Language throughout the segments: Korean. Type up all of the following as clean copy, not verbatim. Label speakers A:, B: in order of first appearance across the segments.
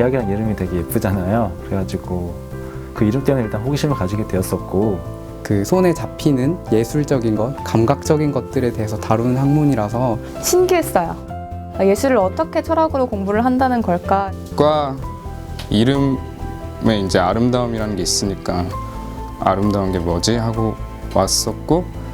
A: 미학이라는 이름이 되게 예쁘잖아요. 그래가지고 그 이름 때문에 일단 호기심을 가지게 되었었고,
B: 그 손에 잡히는 예술적인 것, 감각적인 것들에 대해서 다루는 학문이라서
C: 신기했어요. 예술을 어떻게 철학으로 공부를 한다는 걸까?
D: 과 이름에 이제 아름다움이라는 게 있으니까 아름다운 게 뭐지 하고 왔었고,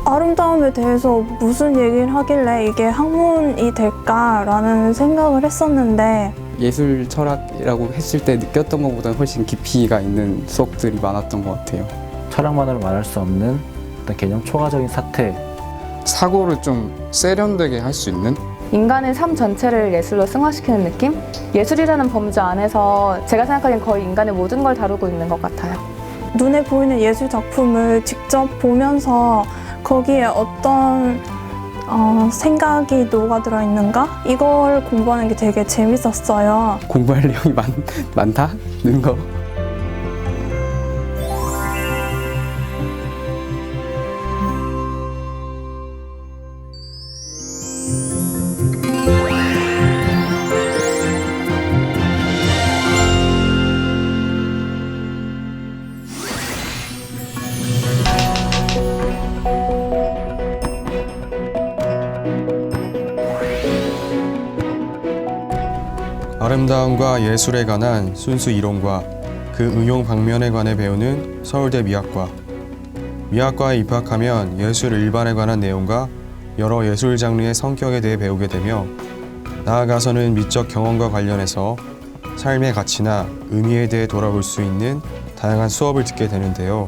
E: 아름다움에 대해서 무슨 얘기를 하길래 이게 학문이 될까라는 생각을 했었는데
B: 예술 철학이라고 했을 때 느꼈던 것보다는 훨씬 깊이가 있는 수업들이 많았던 것 같아요.
A: 철학만으로 말할 수 없는 어떤 개념 초과적인 사태,
D: 사고를 좀 세련되게 할 수 있는
C: 인간의 삶 전체를 예술로 승화시키는 느낌? 예술이라는 범주 안에서 제가 생각하기엔 거의 인간의 모든 걸 다루고 있는 것 같아요.
E: 눈에 보이는 예술 작품을 직접 보면서 거기에 어떤 생각이 녹아들어 있는가? 이걸 공부하는 게 되게 재밌었어요.
B: 공부할 내용이 많다는 거.
F: 아름다움과 예술에 관한 순수 이론과 그 응용 방면에 관해 배우는 서울대 미학과. 미학과에 입학하면 예술 일반에 관한 내용과 여러 예술 장르의 성격에 대해 배우게 되며, 나아가서는 미적 경험과 관련해서 삶의 가치나 의미에 대해 돌아볼 수 있는 다양한 수업을 듣게 되는데요.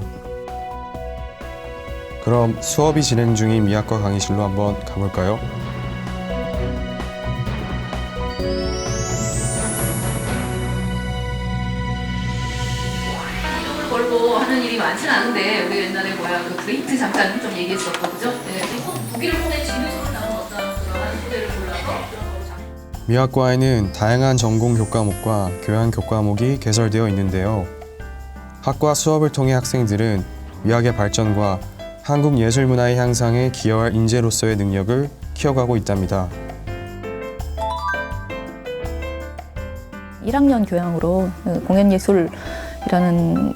F: 그럼 수업이 진행 중인 미학과 강의실로 한번 가볼까요?
G: 걸고 하는 일이 많지는 않은데, 우리 옛날에 그 그레이트 잠깐 좀 얘기했었고, 그죠? 네, 독일을 통해 진교수로 나온 어떤 그러한 소재를 골라서
F: 미학과에는 다양한 전공 교과목과 교양 교과목이 개설되어 있는데요. 학과 수업을 통해 학생들은 미학의 발전과 한국 예술 문화의 향상에 기여할 인재로서의 능력을 키워가고 있답니다.
H: 1학년 교양으로 공연예술이라는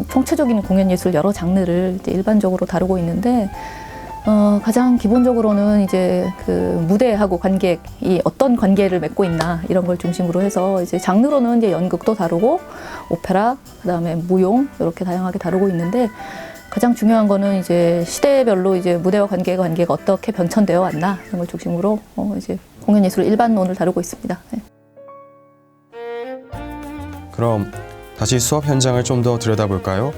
H: 총체적인 공연예술 여러 장르를 이제 일반적으로 다루고 있는데, 가장 기본적으로는 이제 그 무대하고 관객이 어떤 관계를 맺고 있나 이런 걸 중심으로 해서, 이제 장르로는 이제 연극도 다루고 오페라, 그다음에 무용 이렇게 다양하게 다루고 있는데, 가장 중요한 거는 이제 시대별로 이제 무대와 관계가 어떻게 변천되어 왔나 이런 걸 중심으로 이제 공연예술 일반론을 다루고 있습니다. 네.
F: 그럼 다시 수업 현장을 좀 더 들여다볼까요?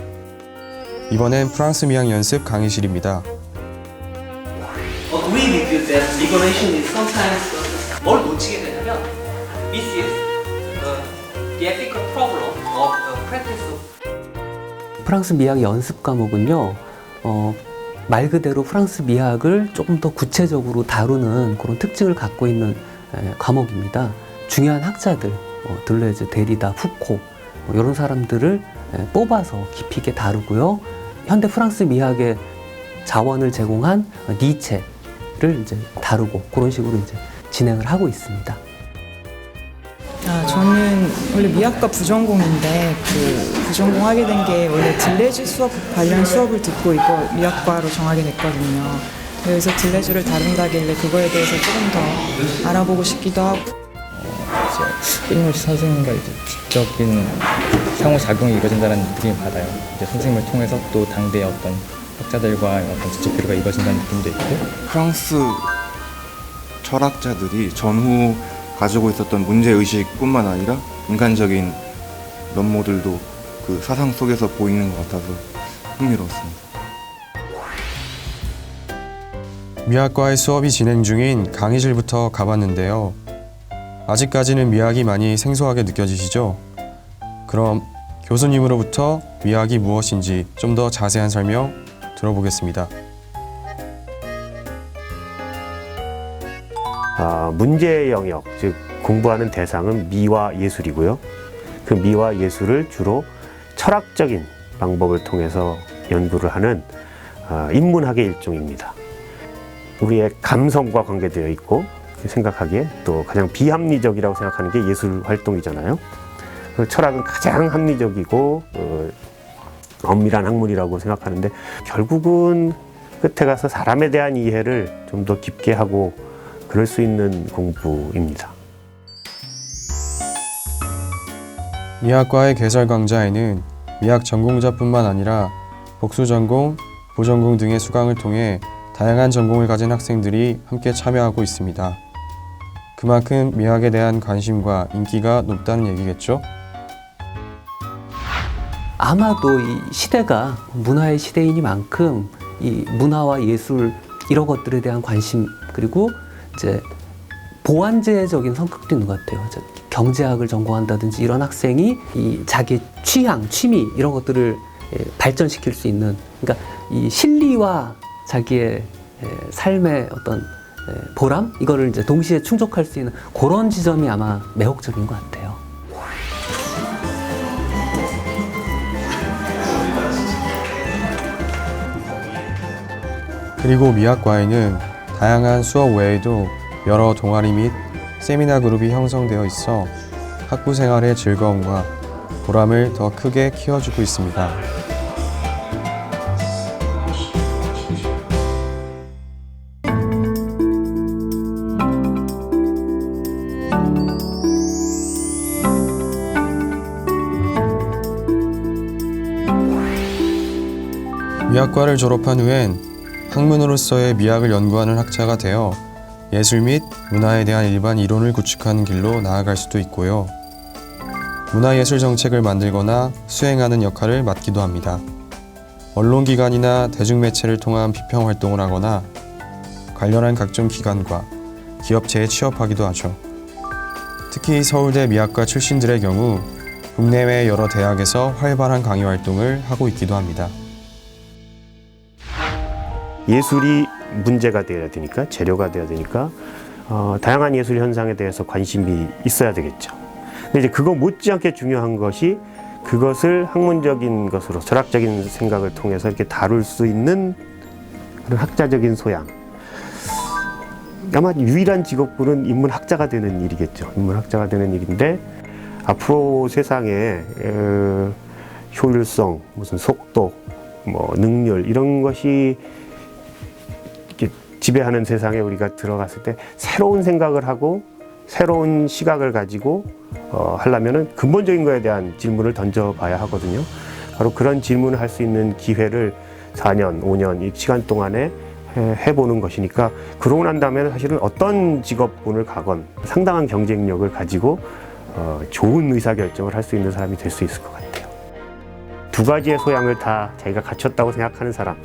F: 이번엔 프랑스 미학 연습 강의실입니다.
I: agree with you that liberation is sometimes 뭘 놓치게 되냐면 this is the ethical problem of the practice of
J: 프랑스 미학 연습 과목은요, 말 그대로 프랑스 미학을 조금 더 구체적으로 다루는 그런 특징을 갖고 있는 과목입니다. 중요한 학자들, 들레즈, 데리다, 푸코 이런 사람들을 뽑아서 깊이 있게 다루고요. 현대 프랑스 미학의 자원을 제공한 니체를 이제 다루고 그런 식으로 이제 진행을 하고 있습니다.
K: 저는 원래 미학과 부전공인데 그 부전공 하게 된 게 원래 딜레즈 수업 관련 수업을 듣고 이거 미학과로 정하게 됐거든요. 그래서 딜레즈를 다룬다길래 그거에 대해서 조금 더 알아보고 싶기도 하고.
L: 끊임없이 선생님과 이제 지적인 상호작용이 이루어진다는 느낌을 받아요. 이제 선생님을 통해서 또 당대의 어떤 학자들과 어떤 지적 교류가 이루어진다는 느낌도 있고.
M: 프랑스 철학자들이 전후 가지고 있었던 문제의식뿐만 아니라 인간적인 면모들도 그 사상 속에서 보이는 것 같아서 흥미로웠습니다.
F: 미학과의 수업이 진행 중인 강의실부터 가봤는데요. 아직까지는 미학이 많이 생소하게 느껴지시죠? 그럼 교수님으로부터 미학이 무엇인지 좀 더 자세한 설명 들어보겠습니다.
N: 문제의 영역, 즉 공부하는 대상은 미와 예술이고요. 그 미와 예술을 주로 철학적인 방법을 통해서 연구를 하는 인문학의 일종입니다. 우리의 감성과 관계되어 있고 생각하기에 또 가장 비합리적이라고 생각하는 게 예술 활동이잖아요. 그 철학은 가장 합리적이고 엄밀한 학문이라고 생각하는데 결국은 끝에 가서 사람에 대한 이해를 좀 더 깊게 하고 그럴 수 있는 공부입니다.
F: 미학과의 개설 강좌에는 미학 전공자뿐만 아니라 복수 전공, 부전공 등의 수강을 통해 다양한 전공을 가진 학생들이 함께 참여하고 있습니다. 그만큼 미학에 대한 관심과 인기가 높다는 얘기겠죠?
J: 아마도 이 시대가 문화의 시대이니만큼 이 문화와 예술 이런 것들에 대한 관심 그리고 이제 보완제적인 성격도 있는 것 같아요. 경제학을 전공한다든지 이런 학생이 이 자기 취향, 취미 이런 것들을 발전시킬 수 있는 그러니까 이 실리와 자기의 삶의 어떤 보람 이거를 이제 동시에 충족할 수 있는 그런 지점이 아마 매혹적인 것 같아요.
F: 그리고 미학과에는 다양한 수업 외에도 여러 동아리 및 세미나 그룹이 형성되어 있어 학부 생활의 즐거움과 보람을 더 크게 키워주고 있습니다. 미학과를 졸업한 후엔 학문으로서의 미학을 연구하는 학자가 되어 예술 및 문화에 대한 일반 이론을 구축하는 길로 나아갈 수도 있고요. 문화예술 정책을 만들거나 수행하는 역할을 맡기도 합니다. 언론기관이나 대중매체를 통한 비평 활동을 하거나 관련한 각종 기관과 기업체에 취업하기도 하죠. 특히 서울대 미학과 출신들의 경우 국내외 여러 대학에서 활발한 강의 활동을 하고 있기도 합니다.
N: 예술이 문제가 되어야 되니까 재료가 되어야 되니까 다양한 예술 현상에 대해서 관심이 있어야 되겠죠. 근데 이제 그거 못지않게 중요한 것이 그것을 학문적인 것으로 철학적인 생각을 통해서 이렇게 다룰 수 있는 그런 학자적인 소양. 아마 유일한 직업군은 인문학자가 되는 일이겠죠. 인문학자가 되는 일인데 앞으로 세상에 효율성, 무슨 속도, 뭐 능률 이런 것이 지배하는 세상에 우리가 들어갔을 때 새로운 생각을 하고 새로운 시각을 가지고 하려면은 근본적인 거에 대한 질문을 던져봐야 하거든요. 바로 그런 질문을 할 수 있는 기회를 4년, 5년 이 시간 동안에 해보는 것이니까 그러고 난 다음에는 사실은 어떤 직업군을 가건 상당한 경쟁력을 가지고 좋은 의사결정을 할 수 있는 사람이 될 수 있을 것 같아요. 두 가지의 소양을 다 자기가 갖췄다고 생각하는 사람.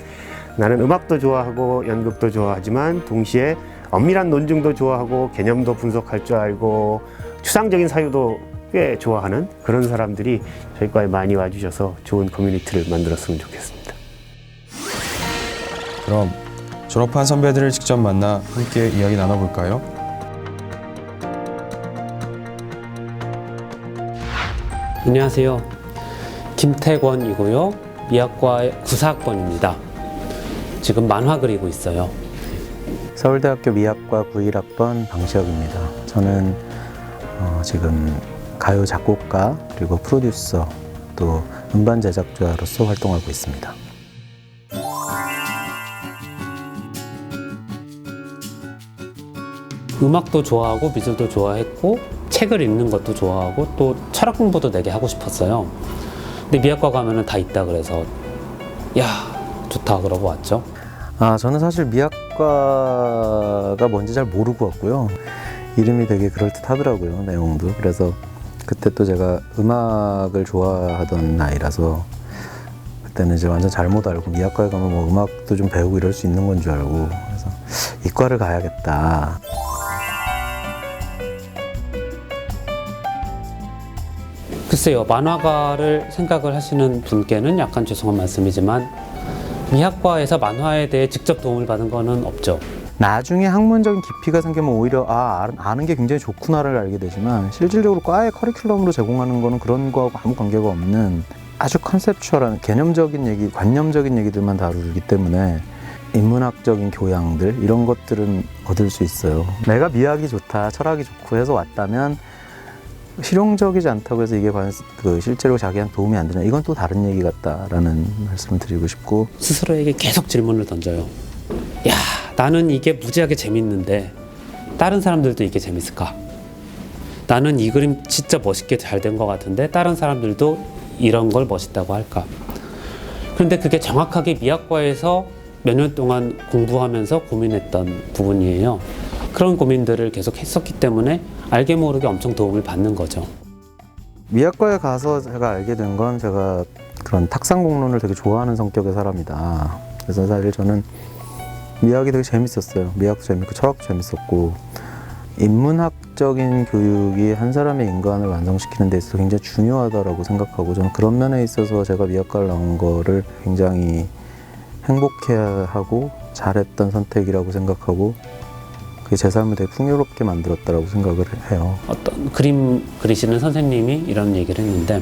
N: 나는 음악도 좋아하고 연극도 좋아하지만 동시에 엄밀한 논증도 좋아하고 개념도 분석할 줄 알고 추상적인 사유도 꽤 좋아하는 그런 사람들이 저희 과에 많이 와주셔서 좋은 커뮤니티를 만들었으면 좋겠습니다.
F: 그럼 졸업한 선배들을 직접 만나 함께 이야기 나눠볼까요?
O: 안녕하세요. 김태권이고요. 미학과의 94학번입니다. 지금 만화 그리고 있어요.
P: 서울대학교 미학과 91학번 방시혁입니다. 저는 지금 가요 작곡가 그리고 프로듀서 또 음반 제작자로서 활동하고 있습니다.
O: 음악도 좋아하고 미술도 좋아했고 책을 읽는 것도 좋아하고 또 철학 공부도 되게 하고 싶었어요. 근데 미학과 가면은 다 있다 그래서 야 좋다 그러고 왔죠.
P: 저는 사실 미학과가 뭔지 잘 모르고 왔고요. 이름이 되게 그럴듯하더라고요, 내용도. 그래서 그때 또 제가 음악을 좋아하던 나이라서 그때는 이제 완전 잘못 알고 미학과에 가면 뭐 음악도 좀 배우고 이럴 수 있는 건 줄 알고 그래서 이과를 가야겠다.
O: 글쎄요, 만화가를 생각을 하시는 분께는 약간 죄송한 말씀이지만 미학과에서 만화에 대해 직접 도움을 받은 거는 없죠.
P: 나중에 학문적인 깊이가 생기면 오히려 아는 게 굉장히 좋구나를 알게 되지만 실질적으로 과의 커리큘럼으로 제공하는 거는 그런 거하고 아무 관계가 없는 아주 컨셉추얼한 개념적인 얘기, 관념적인 얘기들만 다루기 때문에 인문학적인 교양들 이런 것들은 얻을 수 있어요. 내가 미학이 좋다, 철학이 좋고 해서 왔다면 실용적이지 않다고 해서 이게 실제로 자기한테 도움이 안 되냐, 이건 또 다른 얘기 같다라는 말씀을 드리고 싶고,
O: 스스로에게 계속 질문을 던져요. 야, 나는 이게 무지하게 재밌는데 다른 사람들도 이게 재밌을까? 나는 이 그림 진짜 멋있게 잘 된 것 같은데 다른 사람들도 이런 걸 멋있다고 할까? 그런데 그게 정확하게 미학과에서 몇 년 동안 공부하면서 고민했던 부분이에요. 그런 고민들을 계속 했었기 때문에 알게 모르게 엄청 도움을 받는 거죠.
P: 미학과에 가서 제가 알게 된 건, 제가 그런 탁상 공론을 되게 좋아하는 성격의 사람이다. 그래서 사실 저는 미학이 되게 재밌었어요. 미학도 재밌고 철학도 재밌었고, 인문학적인 교육이 한 사람의 인간을 완성시키는 데 있어서 굉장히 중요하다고 생각하고, 저는 그런 면에 있어서 제가 미학과를 나온 거를 굉장히 행복해하고 잘했던 선택이라고 생각하고, 그게 제 삶을 되게 풍요롭게 만들었다고 생각을 해요.
O: 어떤 그림 그리시는 선생님이 이런 얘기를 했는데,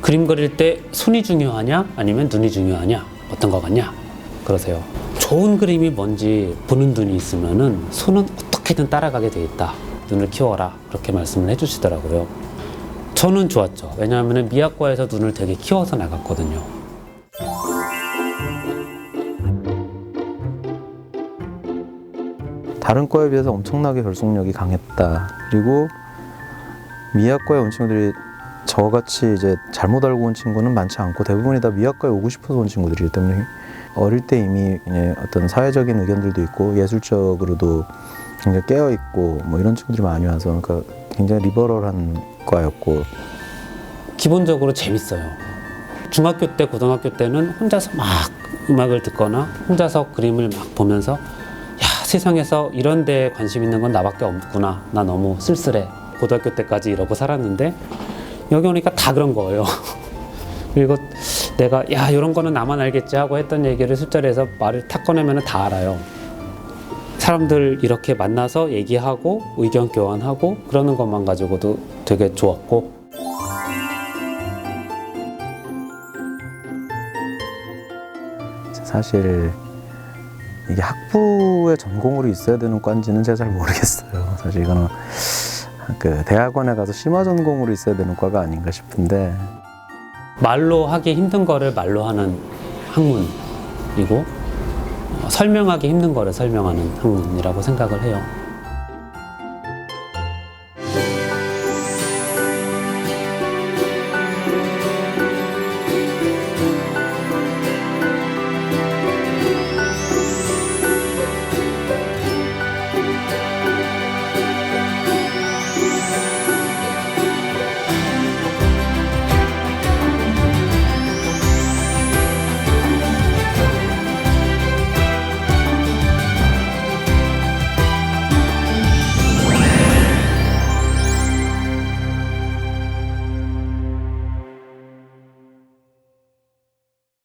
O: 그림 그릴 때 손이 중요하냐 아니면 눈이 중요하냐, 어떤 거 같냐 그러세요. 좋은 그림이 뭔지 보는 눈이 있으면은 손은 어떻게든 따라가게 돼 있다. 눈을 키워라, 그렇게 말씀을 해주시더라고요. 저는 좋았죠. 왜냐하면 미학과에서 눈을 되게 키워서 나갔거든요.
P: 다른 과에 비해서 엄청나게 결속력이 강했다. 그리고 미학과에 온 친구들이 저같이 이제 잘못 알고 온 친구는 많지 않고, 대부분이 다 미학과에 오고 싶어서 온 친구들이기 때문에 어릴 때 이미 그냥 어떤 사회적인 의견들도 있고 예술적으로도 굉장히 깨어 있고 뭐 이런 친구들이 많이 와서, 그러니까 굉장히 리버럴한 과였고.
O: 기본적으로 재밌어요. 중학교 때, 고등학교 때는 혼자서 막 음악을 듣거나 혼자서 그림을 막 보면서, 야, 세상에서 이런 데에 관심 있는 건 나밖에 없구나, 나 너무 쓸쓸해, 고등학교 때까지 이러고 살았는데 여기 오니까 다 그런 거예요. 그리고 내가 야, 이런 거는 나만 알겠지 하고 했던 얘기를 술자리에서 말을 탁 꺼내면 다 알아요. 사람들 이렇게 만나서 얘기하고 의견 교환하고 그러는 것만 가지고도 되게 좋았고.
P: 사실 이게 학부의 전공으로 있어야 되는 과인지는 제가 잘 모르겠어요. 사실 이거는 그 대학원에 가서 심화 전공으로 있어야 되는 과가 아닌가 싶은데,
O: 말로 하기 힘든 거를 말로 하는 학문이고 설명하기 힘든 거를 설명하는 학문이라고 생각을 해요.